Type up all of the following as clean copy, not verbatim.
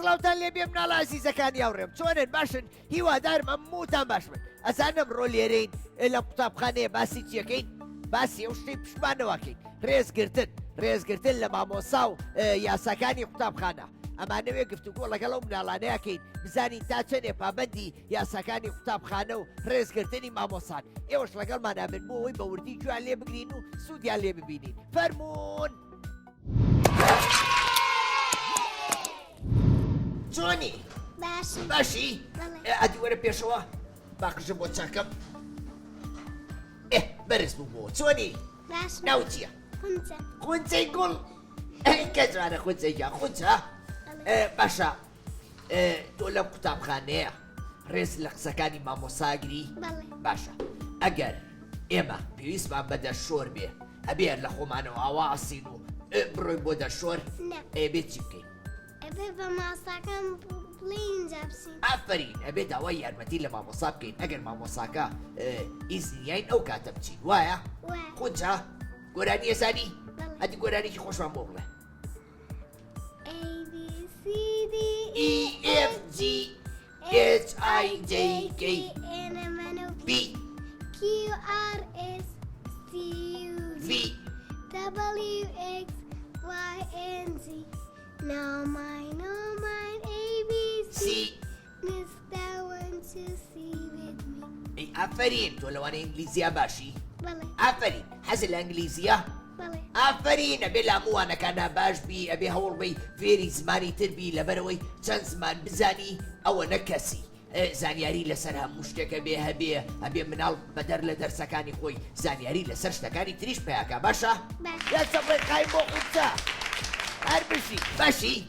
سڵاوتان لێ بێ مناڵە عەزیزەکانی هاوڕێم چۆنن باشن هیوادارم هەمووتان باش بن ئەزانم ڕۆ لێرەین لە قوتابخانەیە باسی چیەکەین باسی ئەو شتەی پشمانەوەکەین ڕێزگرتن لە مامۆسا و یاساکانی قوتابخانە ئەمانەوێ گفتوگۆ لەگەڵ ئەو مناڵانەیەکەین بزانین تا چەندێ پابەندی یاساکانی قوتابخانە و ڕێزگرتنی مامۆسان ئێوەش لەگەڵمانە بن بۆ ئەوەی بە وردی گویان لێ بگرین و سوودیان لێ ببینین فەرموون چۆنی؟ باشی؟ ئەدی وەرە پێشەوە باقژە بۆ چاکەم بەرز بوو بۆ چۆنی؟ ناو چییە؟ خونچەی گوڵ کە جوانە خونچەیگە خونچە؟ باشە تۆ لەم قوتابخانەیە ڕێز لە قسەکانی مامۆساگری؟ باشە ئەگەر ئێمە پێویستمان بە دەرشۆر بێ ئەبێ لە خۆمانەوە ئاواسین و بڕۆی بۆ دەرشۆر بێت چی بکەین؟ ئەبێ بە ماساکەم بڵین جابسین ئافرین ئەبێت داوای یارمەتی لە مامۆسا بکەین ئەگەر مامۆساکە ئیزنیین ئەو کاتە بچین وایە؟ خونچە؟ گۆرانی ێزانی؟ ئەدی گۆرانێکی خۆشمان بۆ بڵێ EFG HIJK B QRS TUV WX YNZ Now mine ABC Mr. Want to see with me ئافرین تۆ لەوانە ئینگلیزیە باشی؟ بەڵێ ئافرین حەزت لە ئینگلیزیە؟ بەڵێ ئافرین ئەبێ لە هەمووانەکانە باش بی ئەبێ هەوڵ بی فێری زمانی تربی لەبەرەوەی چەند زمان بزانی ئەوە نەکەسی زانیاری لەسەر هەموو شتێکە بێ هەبێ ئەبێ مناڵ بەدەر لە دەرسەکانی خۆی زانیاری لەسەر شتەکانی تریش پێیاکە باشە؟ یا چەپڵی قایم بۆ قوچە هەر بشی باشی؟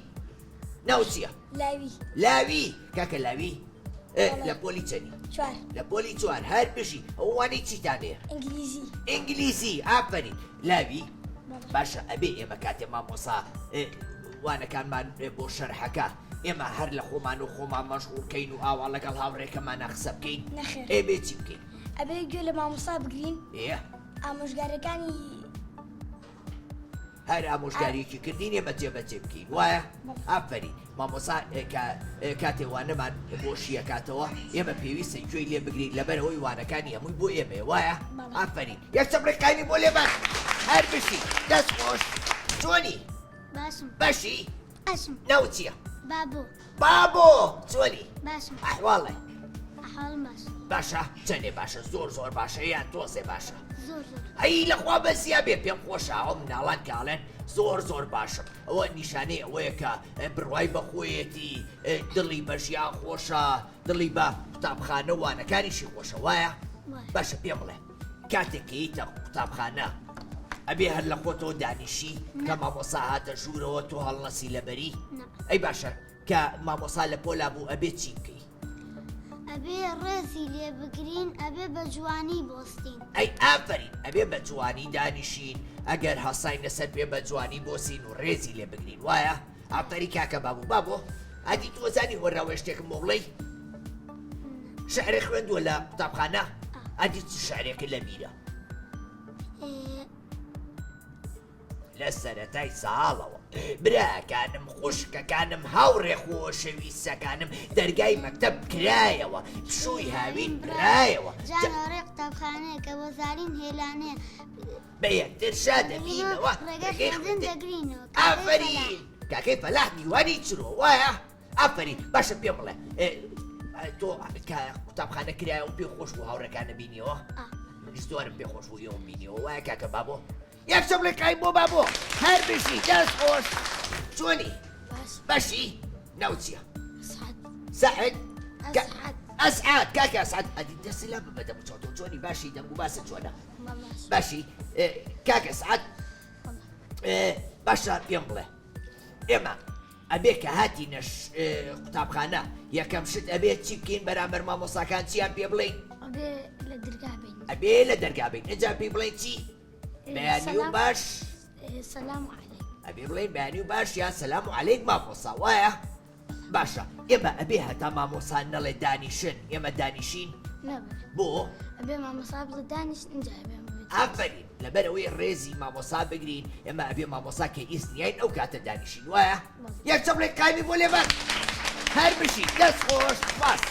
ناو چییە؟ لاوی کاکە لاوی لە پۆلی چەنی؟ لە پۆلی چوار هەر بشی ئەووانەی چیتانەیە؟ ئینگلیزی ئافرین لاوی باشە ئەبێ ئێمە کاتێ مامۆسا وانەکانمان بۆ شەرحەکە ئێمە هەر لە خۆمان و خۆمان مەشغوڵکەین و ئاوا لەگەڵ هاوڕێکەمانە قسە بکەین ئێبێ چی بکەین؟ ئەبێ گوێ لە مامۆسا بگرین ئامۆژگارەکانی هەر ئامۆژگاریەکی کردین ئێمە جێبەجێ بکەین وایە؟ ئافرین مامۆسا کاتێ وانەمان بۆشیە کاتەوە ئێمە پێویستە گوێی لێ بگرین لەبەرەوەی وانەکانی هەمووی بۆ ئێمە وایە؟ ئافرین یەک چەپڕێکانی بۆ لێبەر هەر بشی دەست خۆش چۆنی؟ باشی؟ ئەشم ناو چییە؟ بابۆ بابۆ چۆنی؟ باشم ئەحواڵێ حاڵ باش باشە چەندێ باشە زۆر باشە یان تۆزێ باشە زۆر هەی لەخوا بەسیا بێ پێم خۆشە ئەو مناڵان کاڵێن زۆر باشم ئەوە نیشانەی ئەوەیە کە بڕوای بەخۆیەتی دڵی بە ژیان خۆشە دڵی بە قوتابخانە وانەکانیشی خۆشە وایە باشە پێم بڵێ کاتێک کەیتە قوتابخانە ئەبێ هەر لە خۆتەوە دانیشی کە مامۆسا هاتە ژوورەوە تۆ هەڵنەسی لەبەری ئەی باشە کە مامۆسا لە پۆلا بوو ئەبێ چی بکەی ئەبێ ڕێزی لێ بگرین ئەبێ بە جوانی بۆستین ئەی ئافرین ئەبێ بە جوانی دانیشین ئەگەر هەساین لەسەر بێ بە جوانی بۆسین و ڕێزی لێ بگرین وایە ئافری کاکە بابوو بابۆ ئەدی تۆزانی وەراوە شتێکم بۆ بڵێ شعرێ خوێندووە لە قوتابخانە ئەدی چ شعرێکە لە بیرە لە سەرەتای ساڵەوە براکانم خوشکەکانم هاوڕێ خۆشەویستەکانم دەرگای مەکتەب کرایەوە پشووی هاوین برایەوە جانەڕێ قوتابخانەیە کە بۆ زارین هێلانەیە بە یەکتر شا دەبینەوە دەگرینەوە ئافرین کاکەی فەلاح دیوانی چرۆ وایە ئافرین باشە پێم بڵێ تۆ قوتابخانە کرایە و پێ خۆش بوو هاوڕەکانە بینیەوە منیش زۆرم پێ خۆش بوو ئێوەم بینیەوە وایە کاکە بابۆ یەک شەم لێ کای بۆ بابۆ هەر بشی دەست خۆش چۆنی بەشی ناو چییە سەعد ئەسعاد کاکە ئەسعاد ئەدی دەستی لا ببەدە بچۆتۆ چۆنی باشی دەنگ و باسە چۆنە باشی کاکە ئەسعاد باشە پێم بڵێ ئێمە ئەبێ کە هاتینەش قوتابخانە یەکەم شت ئەبێ چی بکەین بەرامبەر مامۆساکان چیان پێ بڵێین ئەبێ لە دەرگا بین ئەجا پێی بڵێین چی بەیانی و باش سەلام عەلەیک ئەبێ بڵێین بەیانی و باش یان سەلام عەلەیک مامۆسا وایە باشە ئێمە ئەبێ هەتا مامۆسا نەڵێ دانیشن ئێمە دانیشین بۆ ئەبێ مامۆسا بڵێ دانیشت اینجا ئافرین لەبەرەوەی ڕێزی مامۆسا بگرین ئێمە ئەبێ مامۆسا کە ئیسنیین ئەو کاتە دانیشین وایە یەک چەمڵێک قایمی بۆ لێبەر هەر بشی دەست خۆش باس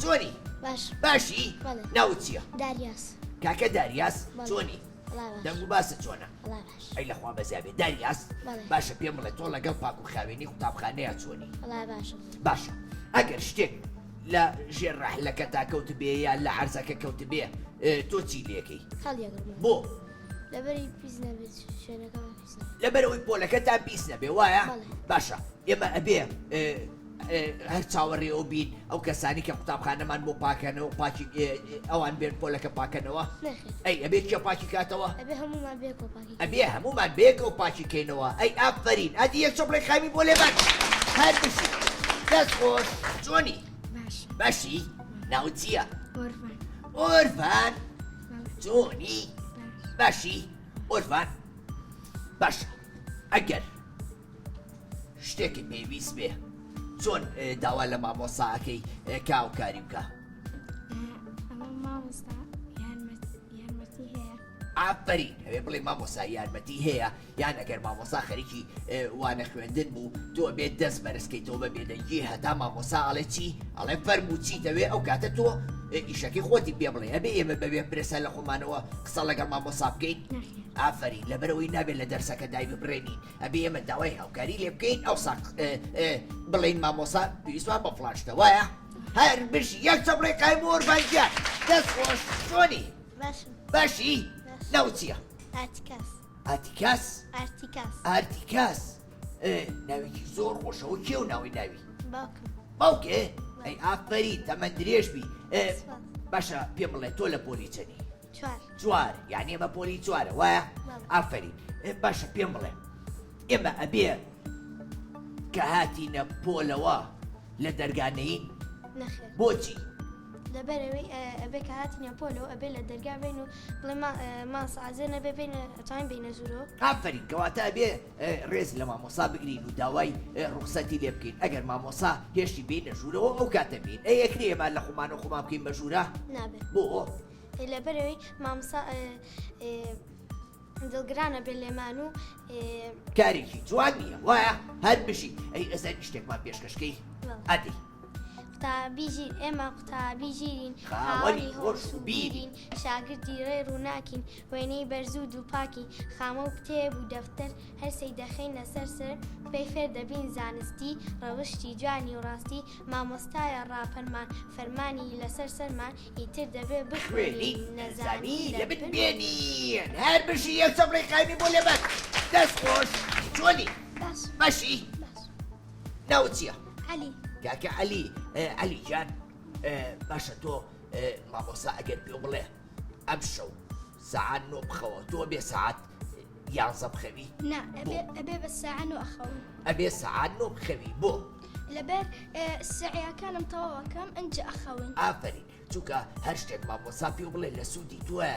چۆنی باشی ناو چییە کاکە داریاس چۆنی دەنگ و باسە چۆنە ئەی لەخوا بەزیابێ داریاس باشە پێم بڵێ تۆ لەگەڵ پاک و خاوێنی قوتابخانەیە چۆنی باشە ئەگەر شتێک لە ژێر ڕەحلەکە تا کەوت بێ یان لە عەرزەکە کەوت بێ تۆ چی لێکەی بۆ لەبەرەوەی پۆلەکەتان پیس نەبێ وایە باشە ئێمە ئەبێ هەر چاوەڕێەوە بین ئەو کەسانی کە قوتابخانەمان بۆ پاکەنەوە پاکی ئەوان بێن پۆلەکە پاکەنەوە ئەی ئەبێت کێ پاکی کاتەوە ئەبێ هەمومان بێکە و پاکیکەینەوە ئەی ئافرین ئەدی یەک چۆپڵێک خامی بۆ لێبەر هەر بشی دەست خۆش چۆنی باشی ناو چییە ئۆرفان چۆنی باشی ئۆرفان باشە ئەگەر شتێکی پێویست بێ چۆن داوا لە مامۆساکەی کاو کاری بکە ئافرین هەوێ بڵێ مامۆسا یارمەتی هەیە یان ئەگەر مامۆسا خەریکی وانە خوێندن بوو تۆ بێت دەست بەرزکەیتەوە بە بێدەنگی هەتا مامۆسا ئەڵێ چی ئەڵێ فەرموو چی دەوێ ئەو کاتە تۆ ئیشەکەی خۆتی پێ بڵێ ئەبێ ئێمە بەبێ پرێسە لە خۆمانەوە قسە لەگەڵ مامۆسا بکەین ئافرین لەبەرەوەی نابێت لە دەرسەکە دای ببڕێنین ئەبێ ئێمە داوای هاوکاری لێ بکەین ئەو ساق بڵین مامۆسا پێویستوان بە فڵاشتە وایە هەر بشی یەک چەپڵێ قای بۆ ئۆرفانجان دەست خۆش چۆنی باشی ناو چییە ئارتیکاس ناوێکی زۆر خۆشەوە کێ و ناوی ناوی باوکێ ئەی ئافرین تەمەەن درێژبی باشە پێم بڵێ تۆ لە پۆلی چەنی چوار یعنی ئێمە پۆلی چوارە وایە ئافرین باشە پێم بڵێ ئێمە ئەبێ کە هاتینە پۆلەوە لە دەرگانەین بۆچی لەبەرەوەی ئەبێ کە هاتینە پۆلەوە ئەبێ لە دەرگا بین و بڵێ ماسەعازێ نەبێ ئەتوانین بینە ژوورەوە ئافرین کەواتە ئەبێ ڕێز لە مامۆسا بگرین و داوای ڕوخسەتی لێ بکەین ئەگەر مامۆسا هێشتی بینە ژوورەوە ئەو کاتە بین یەکری ئێمە لە خۆمان و خۆمان بکەین بە ژوورە نابێت بۆ لەبەرەوەی مامۆسا دڵگرانە بێ لێمان و کارێکی جوان نییە وایە هەر بشی ئەی ئەزانی شتێکمان پێشکەشکەی ئەدی قوتابی ژیر ئێمە قوتابی ژیرین خاوەنی خۆش و بیرین شاگردی ڕێ ڕووناکین وێنەی بەرزوود و پاکین خامە و کتێب و دەفتەر هەرسەی دەخەین لەسەر سەر پێی فێر دەبین زانستی ڕەوشتی جوانی و ڕاستی مامۆستایە ڕاپەرمان فەرمانی لەسەر سەرمان ئیتر دەبێ خوێنی نەزانی لە بتبێنین هەر بشی یەک سەبڕی قایمی بۆ لێبەر دەست خۆش چۆنی بەشی ناوت چییە؟ عەلی کاکە عەلی عەلی جان باشە تۆ مامۆستا ئەگەر پێ بڵێ ئەم شەو سەعات 9 بخەوە تۆ بێ سەعات 11 بخەوی؟ نا ئەبێ بە ساعەت و ئەخەون ئەبێ سەعات 9 بخەوی بۆ؟ لەبەر سعیەکانم تەواوەکەم ئەنجە ئەخەون ئافرین چونکە هەر شتێک مامۆستا پێ بڵێ لە سوودی توە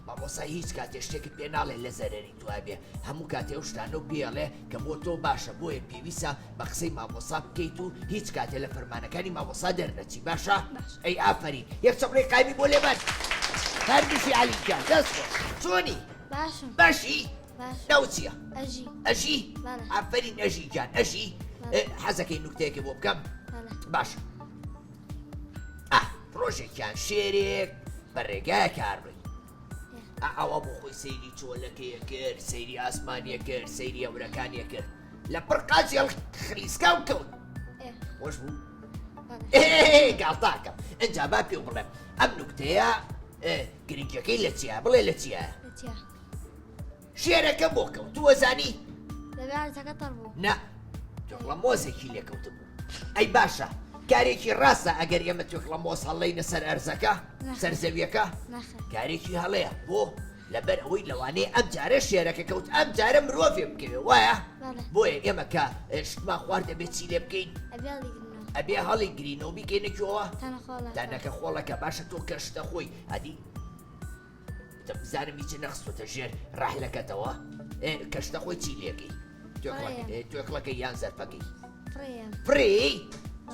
مامۆستا هیچ کاتێ شتێکت پێ ناڵێ لە زەرەری توە بێ هەموو کاتێ ئەو شتانە و بێڵێ کە بۆ تۆ باشە بۆیە پێویستە بە قسەی مامۆستا بکەیت و هیچ کاتێ لە فەرمانەکانی مامۆستا دەرنەچی باشە؟ ئەی ئافرین یەک چەپڕێ قایمی بۆ لێبەر هەر بشی عەلیجان دەست خۆش چۆنی؟ باشم باشی؟ ناوت چییە؟ ئەژی ئەژی؟ بەڵێ. ئافرین ئەژی جان ئەژی حەزەکەی نوکتەیەکی بۆ بکەم؟ باشە ڕۆژێکیان شێرێک بە ڕێگایە کارڕووی ئەوە بۆ خۆی سەیری چۆلەکەیە کرد سەیری ئاسمانیە کرد سەیری ئەورەکانیە کرد لە پڕ قاچێڵ خریسکا و کەوت خۆش بوو؟ گاڵتاکەم ئەنجا با پێ بڵێم ئەم نوکتەیە گرنگەکەی لە چیە بڵێ لە چیە؟ شێرەکە بۆ کەوتووە زانی؟ لەبارەتەکە تەڕ بوو نا توێکڵە مۆزێکی لێکەوت بوو ئەی باشە کارێکی ڕاستە ئەگەر ئێمە توێکڵە مۆز هەڵەینە سەر ئەرزەکە سەر زەویەکە کارێکی هەڵەیە بۆ لەبەر ئەوەی لەوانەیە ئەم جارە شێرەکە کەوت ئەم جارە مرۆڤێ بکەوێ وایە بۆیە ئێمە کە شتمان خوارد دەبێت چی لێ بکەین ئەبێ هەڵی گرینەوە بیکەینەکەوە دانەکە خۆڵەکە باشە تۆ کەشتە خۆی ئەدی بزانم هیچ نەخستوتە ژێر ڕاحلەکەتەوە کەشتە خۆی چی لێکەی توێکڵەکەی یان زەرفەکەی فری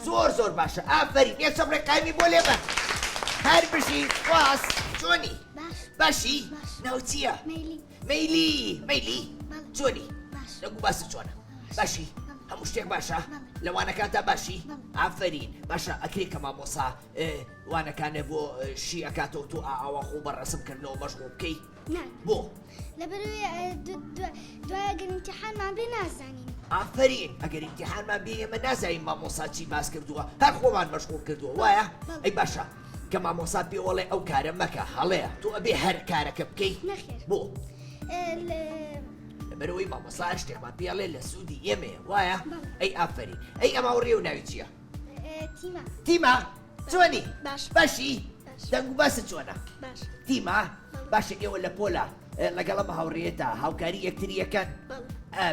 زۆر باشە ئافرین یەک چەپڕێ قایمی بۆ لێبەر هەر بشی خواس چۆنی باشی ناو چییە مەیلی چۆنی دەگو باسە چۆنە باشی هەموو شتێک باشە لەوانەکانتا باشی ئافرین باشە ئەکرێ کە مامۆسا وانەکانە بۆ شی ئەکاتەوە تۆ ئاوا خۆ بە ڕەسمکردنەوە مەشغوڵ بکەی بۆ لەبەرەوەی دوایە گەر ئیمتیحانمان بێ نازانین ئافرین ئەگەر ئیمتیحانمان بێ ئێمە نازانین مامۆسا چی باس کردووە هەر خۆمان مەشغوڵ کردووە وایە ئەی باشە کە مامۆسا پێ وەڵێ ئەو کارە مەکە هەڵەیە تۆ ئەبێ هەر کارەکە بکەی بۆ لەبەرەوەی مامۆسا هەر شتێکمان پێڵێ لە سوودی ئێمەیە وایە ئەی ئافرین ئەی ئەما ڕێ و ناوی چییە؟ تیما چۆنی؟ باشی؟ دەنگ و باسە چۆنە؟ تیما باشە ئێوە لە پۆلا لەگەڵ ئەمە هاوڕێیەتە هاوکاری یەکتریەکەن؟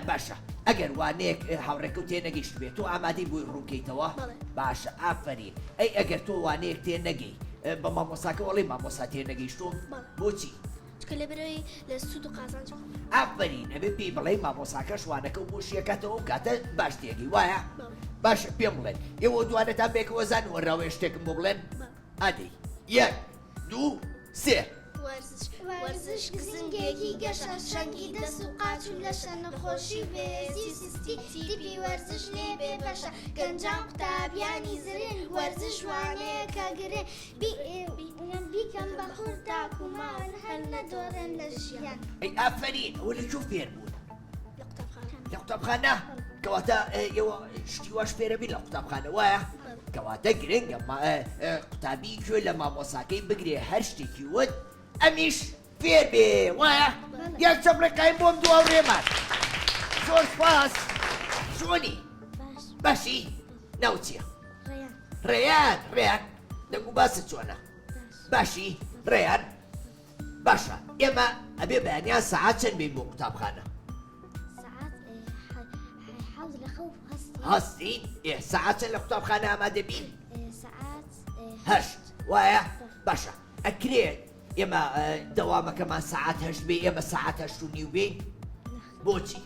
باشە ئەگەر وانەیەک هاوڕێکە و تێنەگەیشت بێت تۆ ئامادەی بۆی ڕووکەیتەوە؟ باشە ئافرین ئەی ئەگەر تۆ وانەیەک تێنەگەی بە مامۆساکە وەڵێ مامۆسا تێنەگەیشتۆم بۆچی؟ چکە لەبەرەوەی لە سوود و قازانج ئافرین ئەبێ پێی بڵێ مامۆساکە شوانەکە و بۆشیەکەتەوە و کاتە باش تێگەی وایە؟ باشە پێم بڵێن ئێوە دوانەتان بێکەوە زانوە ڕاوێ شتێکم بۆ بڵێن؟ ئادەی یەک دوو سێ وەرزش گزنگێکی گەشە شەنگی دەست و قاچ و لەشە نەخۆشی بێزی سستی تیپی وەرزش لێ بێ بەشە گەنجان قوتابیانی زرێن وەرزش وانەیە کە گرێ بیکەم بە خور تاکومان هەر نەدۆڕێن لە ژیان ئەی ئافرین ئەوە لەکوێ فێر بوون؟ لە قوتابخانە؟ کەواتە ئێوە شتی واش فێرە بین لە قوتابخانە وایە؟ کەواتە گرنگە قوتابی کوێ لە مامۆساکەی بگرێ هەر شتێکی وت ئەمیش فێر بێ وایە؟ یەک چەپڕێ قایم بۆم دو هاوڕێمان زۆر سپاس چۆنی؟ باشی؟ ناو چییە؟ ڕێیان دەنگ و باسە چۆنە؟ باشی ڕێیان باشە ئێمە ئەبێ بەیانیان سەعات چەند بین بۆ قوتابخانە؟ هەستین؟ سەعات چەند لە قوتابخانە ئامادە بین؟ هەشت وایە؟ باشە ئەکرێت ئێمە دەوامەکەمان سەعات هەشت بێ ئێمە سەعات هەشت و نیو بین؟ بۆچی؟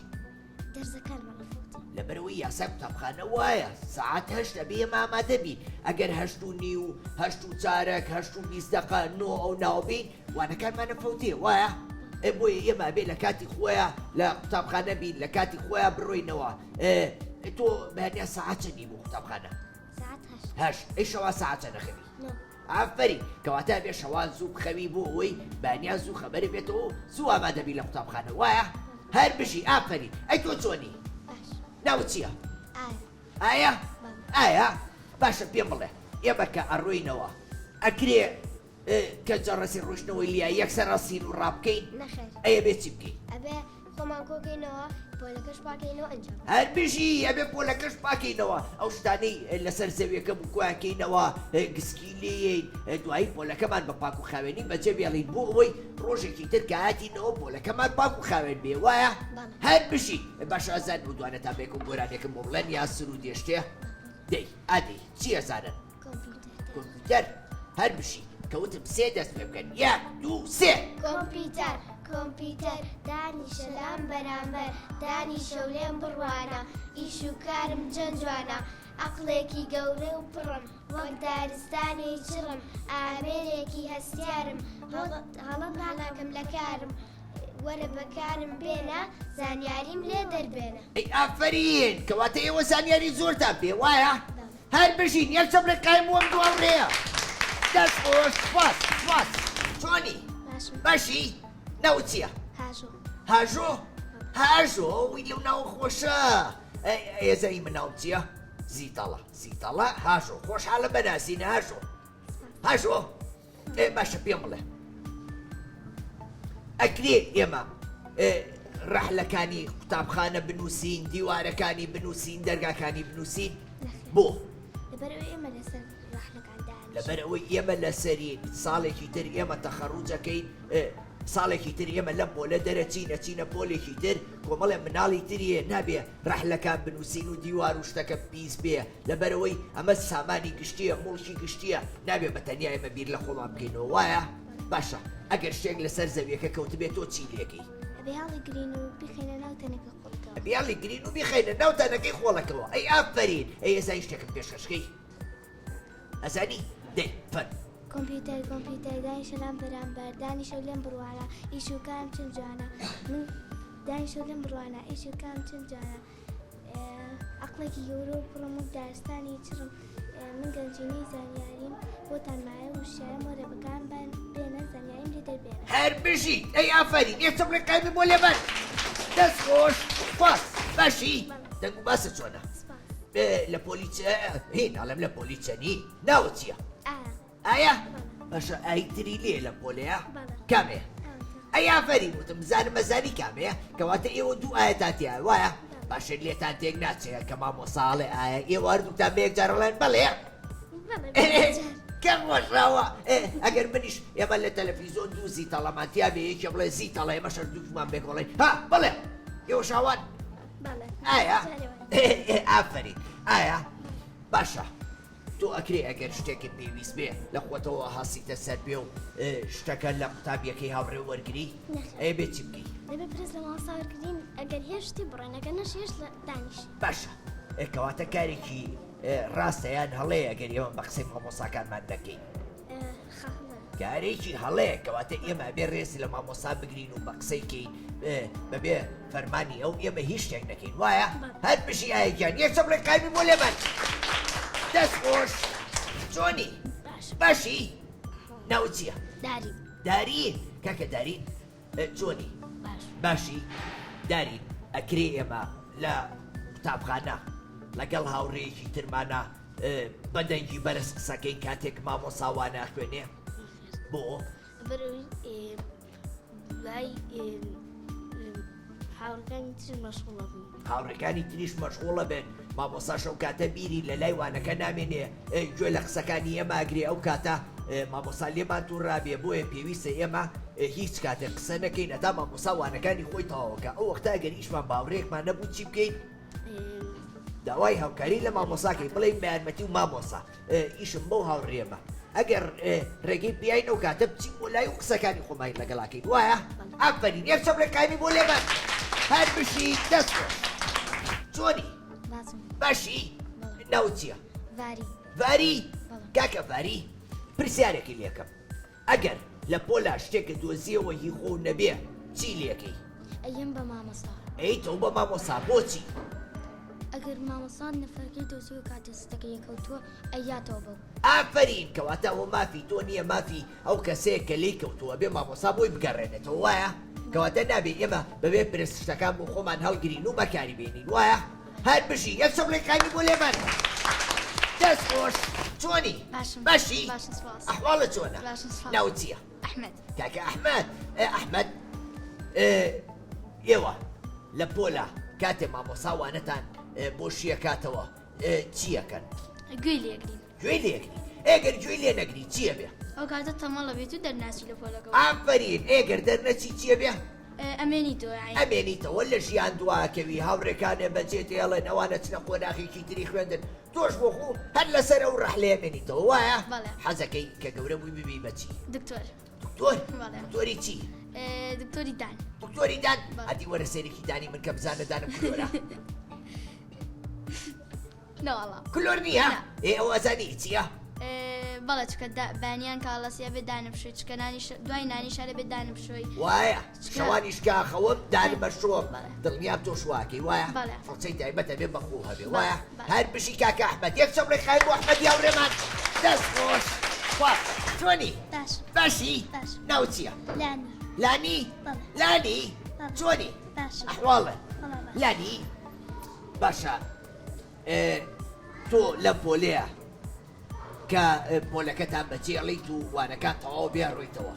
لەبەرەوەی یاسای قوتابخانە وایە سەعات هەشت ئەبێ ئێمە ئامادە بین ئەگەر هەشت و نیو هەشت و چارەک هەشت و 20 دەقە نۆ ئەو ناو بین وانەکانمانە فەوتێ وایە؟ بۆیە ئێمە ئەبێ لە کاتی خۆیان لە قوتابخانە بین لە کاتی خۆیان بڕۆینەوە تۆ بەیانیان سەعات چەندی بۆ قوتابخانە؟ هەش ئەی شەوا ساعت چەندە خەوی ئافرین کەواتە بێ شەوان زوو بخەوی بۆ ئەوەی بانیان زوو خەبەرە بێتەوە زوو ئامادەبی لە قوتابخانە وایە هەر بژی ئافرین ئەی تۆ چۆنی ناو چییە ئایا ئایا باشە پێم بڵێ ئێمە کە ئەڕۆینەوە ئەکرێ کە جەڕەسی ڕۆشنەوەی لیا یەکسەر ڕاستین و ڕابکەین ئەیە بێ چی بکەین ئەبێ خۆمان کۆکەینەوە پۆلەکەش پاکەینەوە ئەنجام هەر بژی ئەبێ پۆلەکەش پاکەینەوە ئەو شتانەی لەسەر زەویەکە بکویانکەینەوە گسکی لێین دوایی پۆلەکەمان بە پاک و خاوێنی بەجێ بێڵین بۆ ئەوەی ڕۆژێکی تر کە هاتینەوە پۆلەکەمان پاک و خاوێن بێ وایە هەر بژی باش ئازان و دوانە تا بێکم گۆرانێکم بۆ بڵێن یا سر و دێشتێ دەی ئادەی چی ئەزانن کۆمپیوتەر هەر بشی کەوتم سێ دەست پێ بکەن یەک دوو سێ کۆمپیوتەر دانیشە لام بەرامبەر دانیشە و لێم بڕوانە ئیش و کارم جەنجوانە عەقڵێکی گەورە و پڕم وەک دارستانی چڕم ئامێرێکی هەستیارم هەڵە ناکەم لە کارم وەرە بەکارم بێنە زانیاریم لێ دەربێنە ئەی ئافرین کەواتە ئێوە زانیاری زۆرتان پێ وایە هەر بژین یەک چەم لە قایم وەم دووەڕێیە دەست خۆش سپاس چۆنی باشی ناو چییە هاژۆ وی لەو ناو خۆشە ئێزەی من ناوم چییە زیتەڵە هاژۆ خۆشحاڵە بەناسینە هاژۆ باشە پێم بڵێ ئەکرێ ئێمە ڕەحلەکانی قوتابخانە بنووسین دیوارەکانی بنووسین دەرگاکانی بنووسین بۆ لەبەرەوەی ئێمە لەسەری ساڵێکی تر ئێمە تەخەڕوجەکەین ساڵێکی تر ئێمە لەم پۆلە دەرەچینە پۆلێکی تر کۆمەڵێ مناڵی تریە نابێ ڕەحلەکان بنووسین و دیوار و شتەکە پیس بێ لەبەرەوەی ئەمە سامانی گشتیە مڵکی گشتیە نابێ بەتەنیا ئێمە بیر لە خۆڵان بکەینەوە وایە باشە ئەگەر شتێک لەسەر زەویەکە کەوتبێت تۆ چی لێکەی بێڵی گرین و بخینە ناو تەنەکە خۆڵەکەەوە بیاڵی گرین و بخینە ناو تەنەکەی خۆڵەکەەوە ئەی ئافرین ئەی ئێزای شتێکم پێشکەشکەی ئەزانی دەی فەر کۆمپیوتەر دانیشە لام بەرامبەر دانیشە و لێم بڕوانە ئیش و کارم چەند جوانە من دانیشە و لێم بڕوانە ئیش و کارم چەند جوانە عەقڵێکی گەورە و پڕم و دارستانی چڕم من گەنجینەی زانیاریم بۆتان مایە و شایەم وەرە بەکارم بێنە زانیاریم لێ دەربێنە هەر بژی ئەی ئافرین یەکچەم لە قایمی بۆ لێبەر دەست خۆش باشی دەنگ و باسە چۆنە لە پۆلیچە ناڵێم لە پۆلیچەنی ناوە چییە ئایا باشە ئایتری لێ لە پۆلەیە کامێ ئەی ئافرین وتم بزانم مەزانی کامەیە کەواتە ئێوە دوو ئاەتاتیە وایە باشە لێتان تێک ناچێت کە مامۆساڵێ ئایا ئێوە هەردووتان بە یەکجار بڵێن بەڵێ کەم وەشراوە ئەگەر منیش ئێمە لە تەلەڤیزۆن دوو زیتەڵەمانتیا بێ یەکێ بڵێ زیتەڵە ئێمە شەردوومان بێکۆڵێن ها بڵێ ئێوە شاوان ئایا ئافرین ئایا باشە تۆ ئەکرێ ئەگەر شتێکی پێویست بێ لە خۆتەوە هەسیتە سەر بێ و شتەکە لە قوتابیەکەی هاوڕێ وەرگری ئەیە بێ چی بکەی دەبێ پرس لە ماڵساوەرگرین ئەگەر هێشتی بڕێنەکە نەشێش لە دانیش باشە کەواتە کارێکی ڕاستەیان هەڵەیە ئەگەر ئێمە بە قسەی مامۆساکانمان نەکەین کارێکی هەڵەیە کەواتە ئێمە بێ ڕێزی لە مامۆسا بگرین و بە قسەیکەین بەبێ فەرمانی ئەو ئێمە هیچ شتێک نەکەین وایە هەر بشی ئایگیان یەکچەم لە قایمی بۆ لێبەر دەست خۆش چۆنی باشی ناو چییە دارین کاکە دارین چۆنی باشی دارین ئەکرێ ئێمە لە قوتابخانە لەگەڵ هاوڕێیەکی ترمانە بەدەنگی بەرز قسەکەی کاتێک مامۆساوانە خوێنێ بۆ هاوڕەکانی تریش مەشغوڵە بێن مامۆسا شەو کاتە بیری لە لای وانەکە نامێنێ گوێ لە قسەکانی ئێمە ئەگرێ ئەو کاتە مامۆسا لێمان تووڕابێ بۆیە پێویستە ئێمە هیچ کاتێک قسە نەکەین ئەتا مامۆسا وانەکانی خۆی تەواوەکە ئەو وەختە ئەگەر ئیشمان باوڕێکمان نەبوو چی بکەین داوای هاوکاری لە مامۆساکەی بڵێین بە یارمەتی و مامۆسا ئیشم بەو هاوڕێمە ئەگەر ڕێگەی بیاین ئەو کاتە بچین بۆ لای و قسەکانی خۆمان لەگەڵاکەین وایە ئافرین یەکچەم لە قایمی بۆ لێبەر هەر بشی دەست چۆنی باشی ناو چییە ڤاری کاکە ڤاری پرسیارێکی لێکەم ئەگەر لە پۆلا شتێکە دۆزیەوە هی خۆ نەبێ چی لێکەی ئەیم بە مامۆسا ئەی تۆ بە مامۆسا بۆچی ئەگەر ئەگەر مامۆسان نەفەرەکەی دۆزیوە کاتێستەکە یەکەوتووە ئەیاتەوە بەو ئافرین کەواتە ئەوە مافی تۆ نییە مافی ئەو کەسەیە کە لی کەوتووە بێ مامۆسا بۆی بگەڕێنێتەوە وایە کەواتە نابێت ئێمە بەبێ پرسشتەکان بۆ خۆمان هەڵگرین و بەکاری بێنین وایە هەر بژی یەک سەڵێکانی بۆ لێمان دەست خۆش چۆنی باشی ئەحواڵە چۆنە ناوت چییە ئەحمەد کاکە ئەحمەد ئەحمەد ئێوە لە پۆلا کاتێ مامۆساوانەتان بۆ شیەکاتەوە چیەکەن گوێی لێگرین گوێی لێگری ئێگەر گوێی لێ نەگری چییە بێ ئەو کاتە تەمەڵە بێت و دەرناسی لە پۆلەکەەوە ئافرین ئێگەر دەرنەچی چییە بێ ئەمێنیتەوە ئەمێنیتەوە لە ژیان دواکەوی هاوڕێکانێ بەجێت ئێڵێن ئەوانە چنە قۆناغێکی تری خوێندن تۆش بۆ خۆ هەر لەسەر ئەو ڕەحلەیە مێنیتەوە وایە حەزەکەی کە گەورە بووی ببی بەچی دکتۆر دکتۆری چی دکتۆری دان دکتۆری دان ئەدی وەرە سێرێکی دانی من کە بزانە دانم کلۆرە ناوەڵام کلۆر نییە ئەو ئەزانی چییە بەڵێ چکە بانیان کاڵەسیە بێ دانم بشوی چکە دوای نانیشارە بێ دانم بشوی وایە شەوانیشکا خەوەم دانم بە شۆم دڵنیام تۆ شواکەی وایە فڵچەی تایبەتە بێ بەخۆ هەبێ وایە هەر بشی کاکە ئەحمەد یەک چەمڕێ خای بۆ ئەحمەد یاوڕێمان دەست خۆش چۆنی باشی ناوت چییە لانی لانی چۆنی ئەحواڵە لانی باشە تۆ لە پۆلەیە کە پۆلەکەتان بەجێڵیت و وانەکان تەواو بێڕوویتەوە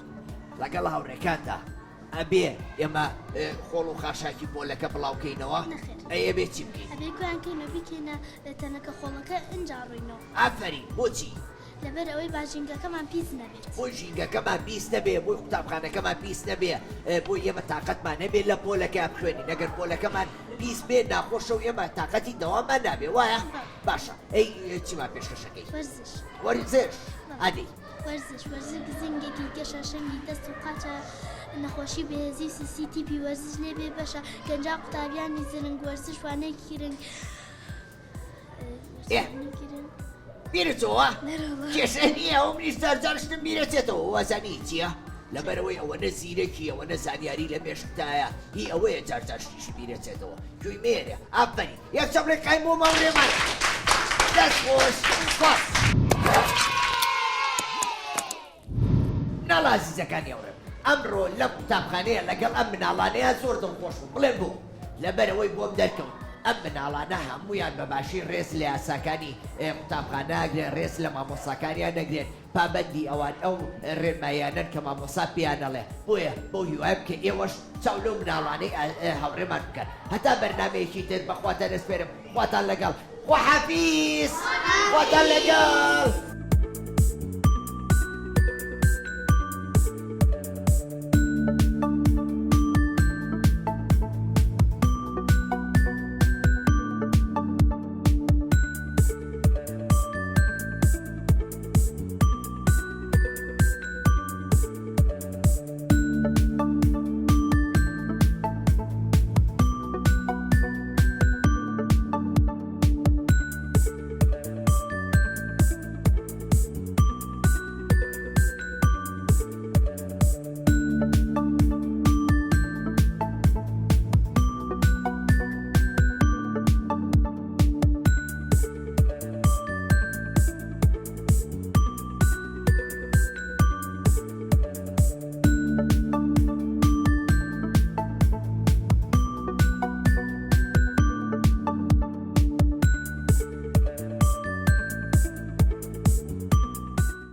لەگەڵ هاوڕێکاندا ئەبێ ئێمە خۆڵ و خاشاکی پۆلەکە بڵاوکەینەوە ئەیە بێ چی بکەین ئەبێ گویانکەینە بیکەینە تەنەکە خۆڵەکە ئنجاڕووینەوە ئافرین بۆچی لەبەر ئەوەی باژینگەکەمان پیس نەبێت بۆی ژینگەکەمان پیس نەبێ بۆی قوتابخانەکەمان پیس نەبێ بۆی ئێمە تااقەتمان نەبێت لە پۆلەکە بخوێنین ئەگەر پۆلەکەمان پیس بێ ناخۆشە و ئێمە تااقەتی دەوامان نابێ وایە باشە ئەی چیمان پێشکەشەکەی وەرزش ئەدەی وەرزش گزنگێکی گەشە شەنگی دەست و قاچە نەخۆشی بەهێزی CCTV وەرزش لێ بێ بەشە گەنجا قوتابیانی زرنگ وەرزش وانەیەکی رنگ بیرەوە کێشە نییە ئەو منیش جارجارشتم بیرەچێتەوە وازانی چییە لەبەرەوەی ئەوە نە زیرەکی ئەوە نە زانیاری لە مێشکتایە هی ئەوەیە جارجارشتیش بیرەچێتەوە جوی مێرە ئافرین یەک چەمڕێک قایم بۆ ماوڕێمان دەست خۆش ناڵازیزەکانی ئەوڕێم ئەمڕۆ لە قوتابخانەیە لەگەڵ ئەم مناڵانەیە زۆر دڵخۆش بوو بڵێن بوو لەبەرەوەی بۆم دەرکەوت ئەم مناڵانە هەمویان بەباشی ڕێز لە یاساکانی قوتابخانەگرێن ڕێز لە مامۆساکانیان نەگرێن پابەندی ئەوان ئەو ڕێنمایانەن کە مامۆسا پێیانەڵێ بۆیە بۆ هیوای بکە ئێوەش چاو لەو مناڵانەی هەوڕێمان بکەن هەتا بەرنامەیەکی تر بەخواتە دەسپێرم خواتان لەگەڵ خواحافیز خواتان لەگەڵ